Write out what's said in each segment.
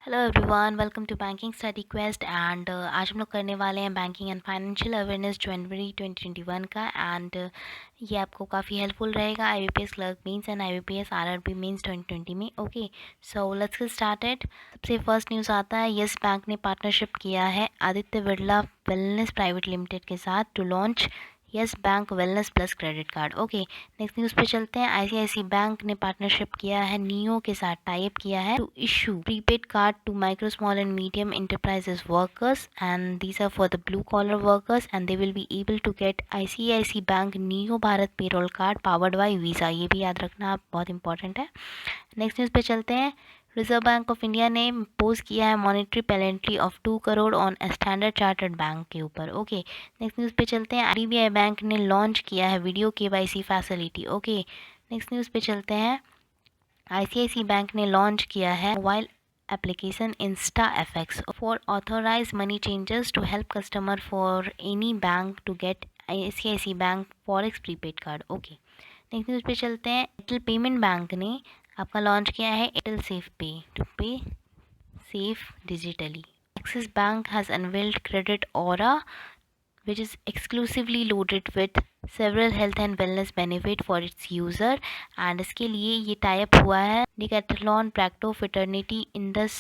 Hello everyone, welcome to banking study quest. And आज हम लोग करने वाले हैं बैंकिंग एंड फाइनेंशियल अवेयरनेस जनवरी 2021 का। एंड ये आपको काफ़ी हेल्पफुल रहेगा IBPS clerk mains and IBPS RRB mains 2020 में। Okay, so let's get started. सबसे फर्स्ट न्यूज़ आता है, यस बैंक ने पार्टनरशिप किया है Aditya Birla wellness private limited के साथ to launch Yes Bank wellness plus credit card. Okay, next news पे चलते हैं। ICICI बैंक ने पार्टनरशिप किया है नियो के साथ, टाइप किया है to issue prepaid card to micro small and medium enterprises workers, and these are for the blue collar workers, and they will be able to get ICICI bank neo Bharat payroll card powered by visa. ये भी याद रखना आप, बहुत important है। Next news पे चलते हैं। रिजर्व बैंक ऑफ इंडिया ने इम्पोज किया है monetary penalty of 2 crore on standard chartered bank के ऊपर। ओके, नेक्स्ट न्यूज़ पे चलते हैं। IDBI बैंक ने लॉन्च किया है video KYC facility. Okay, next news पे चलते हैं। ICICI बैंक ने लॉन्च किया है mobile application InstaFX for authorized money changers to help customer for any bank to get ICICI bank forex prepaid card. Okay, next news पे चलते हैं। Airtel payment bank ने आपका लॉन्च किया है एयरटेल सेफ पे टू पे safe digitally. Axis bank has unveiled credit aura which is exclusively loaded with several health and wellness benefit for its user, and इसके लिए ये टाइप हुआ है decathlon Practo फिटर्निटी Indus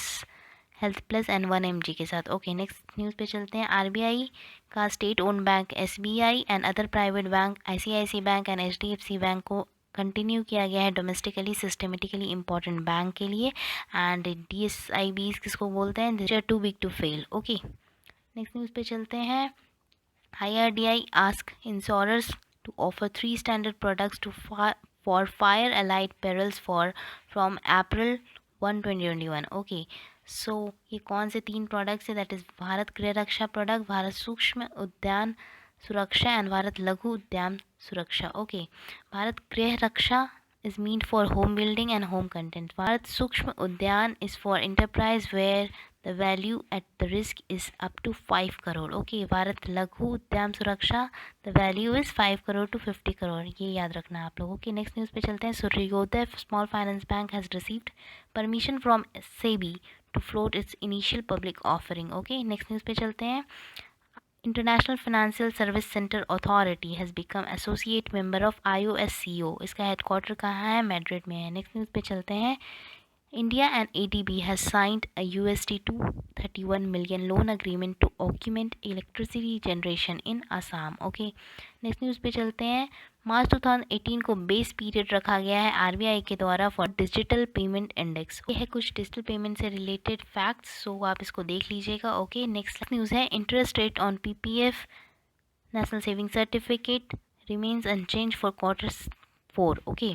health plus and 1mg के साथ। Okay, next news पे चलते हैं। RBI का state own bank SBI and other private bank ICICI bank and HDFC bank को कंटिन्यू किया गया है डोमेस्टिकली सिस्टमेटिकली इंपॉर्टेंट बैंक के लिए। एंड DSIBs किसको बोलते हैं, this are too big to fail. Okay, next news पे चलते हैं। IRDI asked insurers to offer 3 standard products for fire allied perils from April 1, 2021. Okay, सो ये कौन से 3 प्रोडक्ट्स है, दैट इज़ भारत गृह रक्षा प्रोडक्ट, भारत सूक्ष्म उद्यान सुरक्षा एंड भारत लघु उद्यान सुरक्षा। ओके, भारत गृह रक्षा is meant for home building and home content. Bharat Sukshma Udyan is for enterprise where the value at the risk is up to 5 crore. Okay, Bharat Laghu Udyam Suraksha, the value is 5 crore to 50 crore. ये याद रखना आप लोगों के। Next news पे चलते हैं। सूर्योदय small finance bank has received permission from SEBI to float its initial public offering. Okay, next news पे चलते हैं। International financial service centre authority has become associate member of IOSCO। इसका हेडक्वार्टर कहाँ है, मैड्रिड में है। नेक्स्ट न्यूज़ पे चलते हैं। India and ADB has signed a $231 million loan agreement to augment electricity generation in Assam. Okay, next news पे चलते हैं। मार्च 2018 को बेस पीरियड रखा गया है RBI के द्वारा फॉर डिजिटल पेमेंट इंडेक्स। ये है कुछ डिजिटल पेमेंट से रिलेटेड फैक्ट्स, सो आप इसको देख लीजिएगा। ओके, नेक्स्ट न्यूज़ है। Interest rate on PPF national saving certificate remains unchanged for Q4। Okay,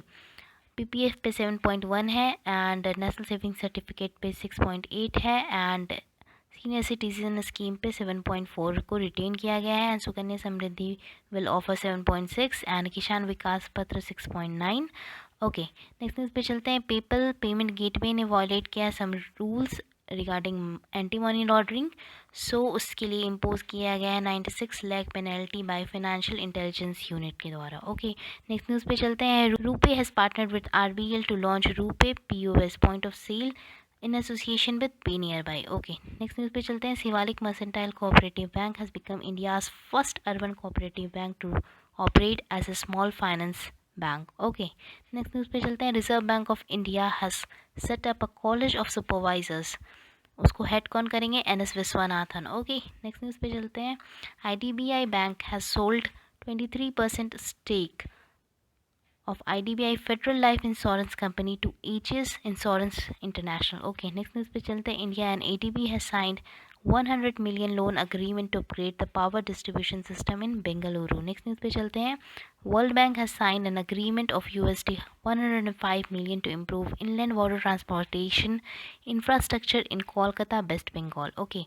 PPF पे 7.1 है एंड नेशनल सेविंग सर्टिफिकेट पे 6.8 है एंड सीनियर सिटीजन स्कीम पे 7.4 को रिटेन किया गया है and Sukanya Samriddhi will offer 7.6 and किसान विकास पत्र 6.9। ओके, नेक्स्ट न्यूज़ पे चलते हैं। पेपल पेमेंट गेटवे ने वॉयलेट किया some rules regarding anti money laundering, so उसके लिए इम्पोज किया गया है 96 lakh penalty by financial intelligence unit के द्वारा। ओके, नेक्स्ट न्यूज़ पे चलते हैं। RuPay has partnered with RBL to launch RuPay POS point of sale in association with PayNearby. Okay, next news पे चलते हैं। Shivalik mercantile cooperative bank has become India's first urban cooperative bank to operate as a small finance bank. Okay, next news पे चलते हैं। Reserve Bank of India has set up a college of supervisors, उसको head कौन करेंगे, NS Viswanathan. Okay, next news पे चलते हैं। IDBI bank has sold 23% stake of IDBI Federal Life Insurance company to Ageas Insurance International. Okay, next news पे चलते हैं। India and ADB has signed 100 million loan agreement to upgrade the power distribution system in Bengaluru. Next news पे चलते हैं। World Bank has signed an agreement of $105 million to improve inland water transportation infrastructure in Kolkata, West Bengal. Okay,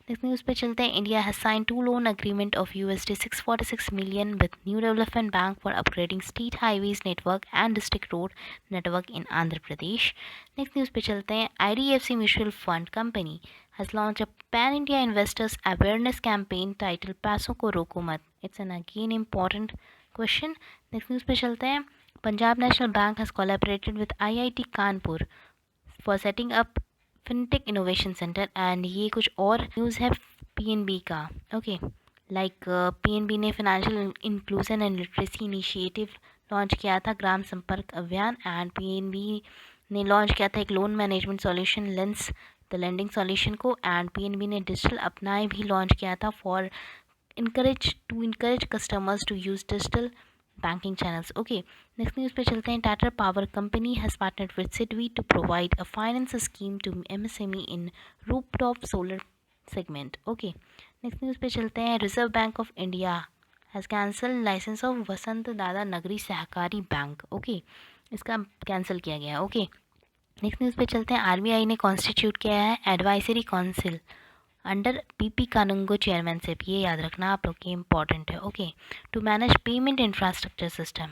next news पे चलते हैं। India has sign 2 loan agreement of $646 million with New Development Bank for upgrading state highways network and district road network in Andhra Pradesh. Next news पे चलते हैं। IDFC mutual fund company has launched a pan-India investors awareness campaign titled पैसों को रोको मत। It's an again important question. Next news पे चलते हैं। Punjab national bank has collaborated with IIT Kanpur for setting up fintech innovation centre. And ये कुछ और न्यूज़ है पीएनबी का। ओके, लाइक पीएनबी ने financial inclusion and literacy initiative launch किया था, ग्राम संपर्क अभियान। एंड पीएनबी ने लॉन्च किया था एक loan management solution lens the lending solution को। एंड पीएनबी ने डिजिटल अपनाए भी लॉन्च किया था for encourage customers to use digital banking channels. Okay, next news पे चलते हैं। Tata power company has partnered with SIDBI to provide a finance scheme to MSME in rooftop solar segment. Okay, next news पे चलते हैं। Reserve Bank of India has cancelled license of वसंत दादा नगरी सहकारी bank. Okay, इसका कैंसिल किया गया। Okay, next news पे चलते हैं। आरबीआई ने कॉन्स्टिट्यूट किया है advisory council under P P Kanungo chairmanship. ये याद रखना आप लोग के इम्पॉर्टेंट है। Okay, to manage payment infrastructure system.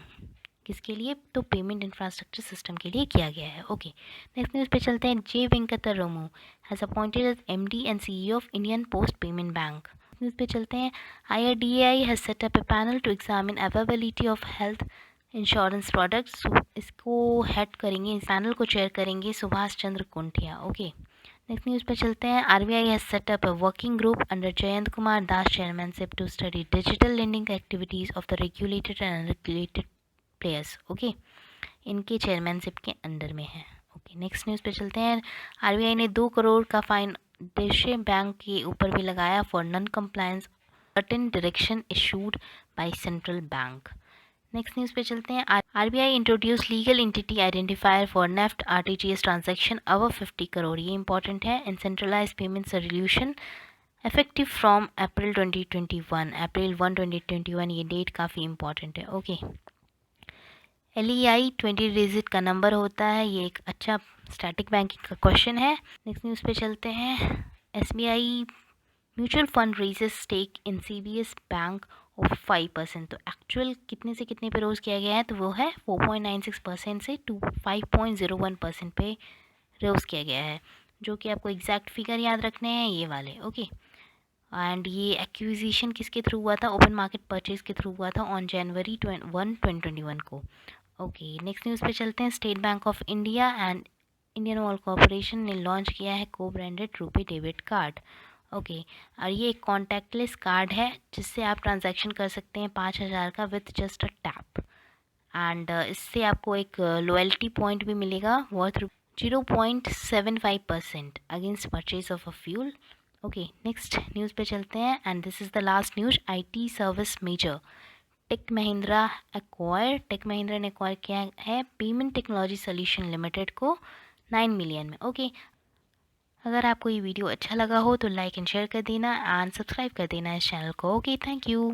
किसके लिए? तो पेमेंट इंफ्रास्ट्रक्चर सिस्टम के लिए किया गया है। ओके, नेक्स्ट न्यूज़ पे चलते हैं। J Venkat Ramu has appointed as MD and CEO of Indian post payment bank. News पे चलते हैं। IRDAI has set up a panel to examine availability of health insurance products. इसको हेड करेंगे, इस पैनल को चेयर करेंगे Subhash Chandra Khuntia. Okay, next news पे चलते हैं। RBI has set up a working group under Jayant Kumar Das chairmanship to study digital lending activities of the regulated and unregulated players. Okay, इनके chairmanship के अंडर में है। ओके, नेक्स्ट न्यूज़ पे चलते हैं। आरबीआई ने 2 करोड़ का फाइन देशीय बैंक के ऊपर भी लगाया for non compliance certain direction issued by central bank. Next news पे चलते हैं। RBI introduce legal entity identifier for NEFT RTGS transaction over 50 crore. ये इंपॉर्टेंट है। In centralise payment solution effective from April 2021, April 1 2021। ये डेट काफ़ी important है। Okay, LEI 20 डिजिट का नंबर होता है। ये एक अच्छा स्टैटिक बैंकिंग का क्वेश्चन है। नेक्स्ट न्यूज़ पे चलते हैं। SBI mutual fund raises stake in CBS bank of 5%। तो एक्चुअल कितने से कितने पे रोज़ किया गया है? तो वो है 4.96% से 5.01% पे रोज़ किया गया है, जो कि आपको एग्जैक्ट फिगर याद रखने हैं ये वाले। ओके, एंड ये एक्विजिशन किसके थ्रू हुआ था? ओपन मार्केट परचेज के थ्रू हुआ था ऑन जनवरी 1 2021 को। ओके, नेक्स्ट न्यूज़ पे चलते हैं। State bank of India and Indian oil corporation ने लॉन्च किया है को branded RuPay debit card. Okay, और ये एक कॉन्टैक्टलेस कार्ड है जिससे आप ट्रांजैक्शन कर सकते हैं 5,000 का with just a tap. And इससे आपको एक लॉयल्टी पॉइंट भी मिलेगा worth 0.75% against purchase of a fuel. Okay, next news पे चलते हैं। And this is the last news. IT service major Tech Mahindra ने एक्वायर किया है पेमेंट टेक्नोलॉजी सोल्यूशन लिमिटेड को 9 मिलियन में। ओके, अगर आपको ये वीडियो अच्छा लगा हो तो लाइक एंड शेयर कर देना एंड सब्सक्राइब कर देना इस चैनल को। Okay, thank you.